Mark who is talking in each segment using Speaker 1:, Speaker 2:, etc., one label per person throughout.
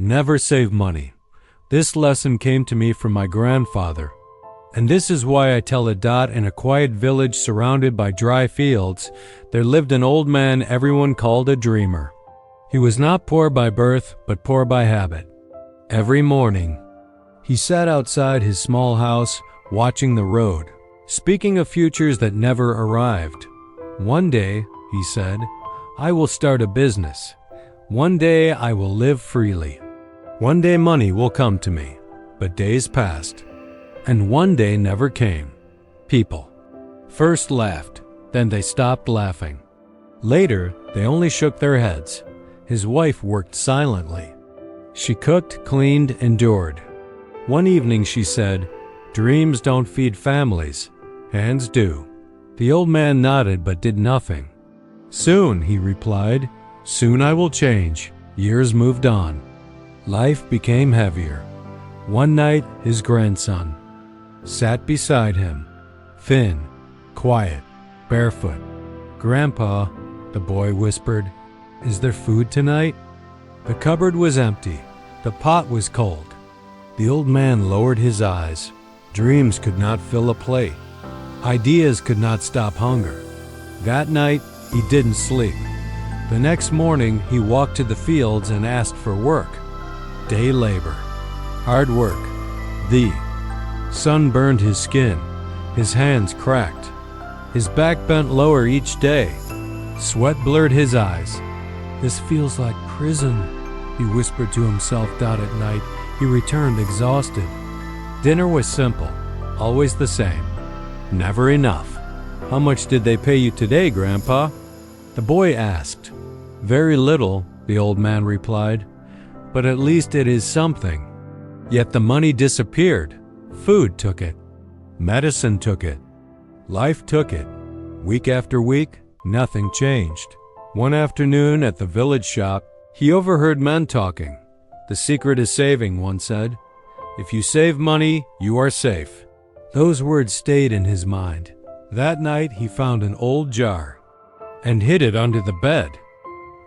Speaker 1: Never save money. This lesson came to me from my grandfather. And this is why I tell it. In a quiet village surrounded by dry fields, there lived an old man everyone called a dreamer. He was not poor by birth, but poor by habit. Every morning, he sat outside his small house, watching the road, speaking of futures that never arrived. One day, he said, I will start a business. One day I will live freely. One day money will come to me. But days passed, and one day never came. People first laughed, then they stopped laughing. Later, they only shook their heads. His wife worked silently. She cooked, cleaned, endured. One evening she said, "Dreams don't feed families. Hands do." The old man nodded but did nothing. "Soon," he replied. "Soon I will change." Years moved on. Life became heavier. One night, his grandson sat beside him, thin, quiet, barefoot. "Grandpa," the boy whispered, "is there food tonight?" The cupboard was empty. The pot was cold. The old man lowered his eyes. Dreams could not fill a plate. Ideas could not stop hunger. That night, he didn't sleep. The next morning, he walked to the fields and asked for work. Day labor. Hard work. The sun burned his skin. His hands cracked. His back bent lower each day. Sweat blurred his eyes. "This feels like prison," he whispered to himself. At night, he returned exhausted. Dinner was simple, always the same. Never enough. "How much did they pay you today, Grandpa?" the boy asked. "Very little," the old man replied, "but at least it is something." Yet the money disappeared. Food took it. Medicine took it. Life took it. Week after week, nothing changed. One afternoon at the village shop, he overheard men talking. "The secret is saving," one said. "If you save money, you are safe." Those words stayed in his mind. That night he found an old jar and hid it under the bed.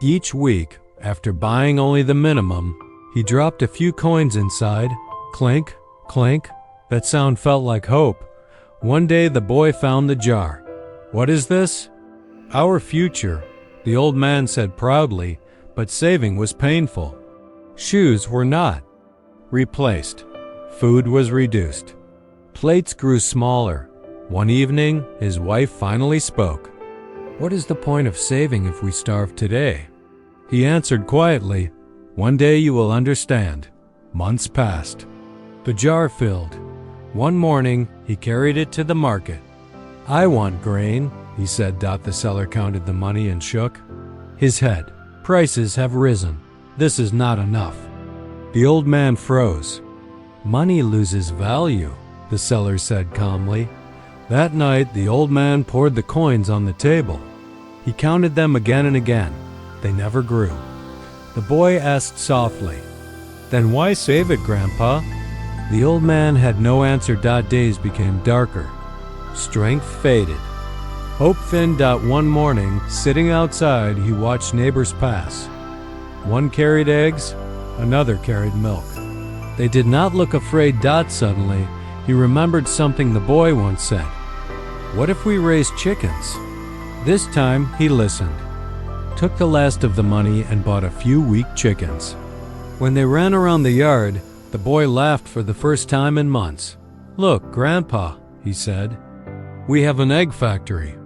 Speaker 1: Each week, after buying only the minimum, he dropped a few coins inside. Clink, clink. That sound felt like hope. One day the boy found the jar. "What is this?" "Our future," the old man said proudly, but saving was painful. Shoes were not replaced. Food was reduced. Plates grew smaller. One evening, his wife finally spoke. "What is the point of saving if we starve today?" He answered quietly, "One day you will understand." Months passed. The jar filled. One morning, he carried it to the market. "I want grain," he said. The seller counted the money and shook his head. "Prices have risen. This is not enough." The old man froze. "Money loses value," the seller said calmly. That night, the old man poured the coins on the table. He counted them again and again. They never grew. The boy asked softly, "Then why save it, Grandpa?" The old man had no answer. Days became darker. Strength faded. Hope thinned. One morning, sitting outside, he watched neighbors pass. One carried eggs, another carried milk. They did not look afraid. Suddenly, he remembered something the boy once said. "What if we raised chickens?" This time, he listened, took the last of the money and bought a few weak chickens. When they ran around the yard, the boy laughed for the first time in months. "Look, Grandpa," he said, "we have an egg factory."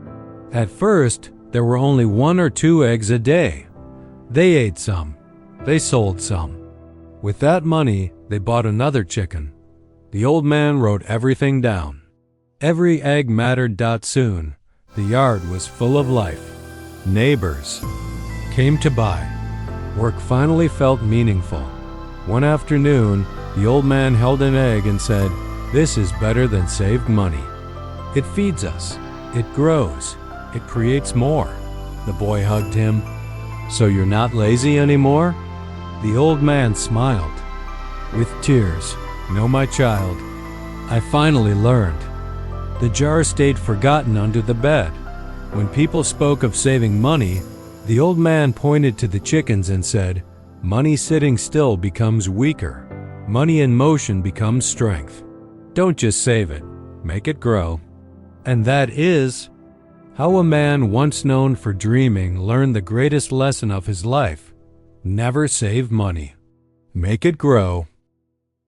Speaker 1: At first, there were only 1 or 2 eggs a day. They ate some. They sold some. With that money, they bought another chicken. The old man wrote everything down. Every egg mattered. Soon, the yard was full of life. Neighbors came to buy. Work finally felt meaningful. One afternoon, the old man held an egg and said, "This is better than saved money. It feeds us. It grows. It creates more." The boy hugged him. "So you're not lazy anymore?" The old man smiled with tears. "No, my child. I finally learned." The jar stayed forgotten under the bed. When people spoke of saving money, the old man pointed to the chickens and said, Money sitting still becomes weaker. Money in motion becomes strength. Don't just save it, make it grow. And that is how a man once known for dreaming learned the greatest lesson of his life. Never save money. Make it grow.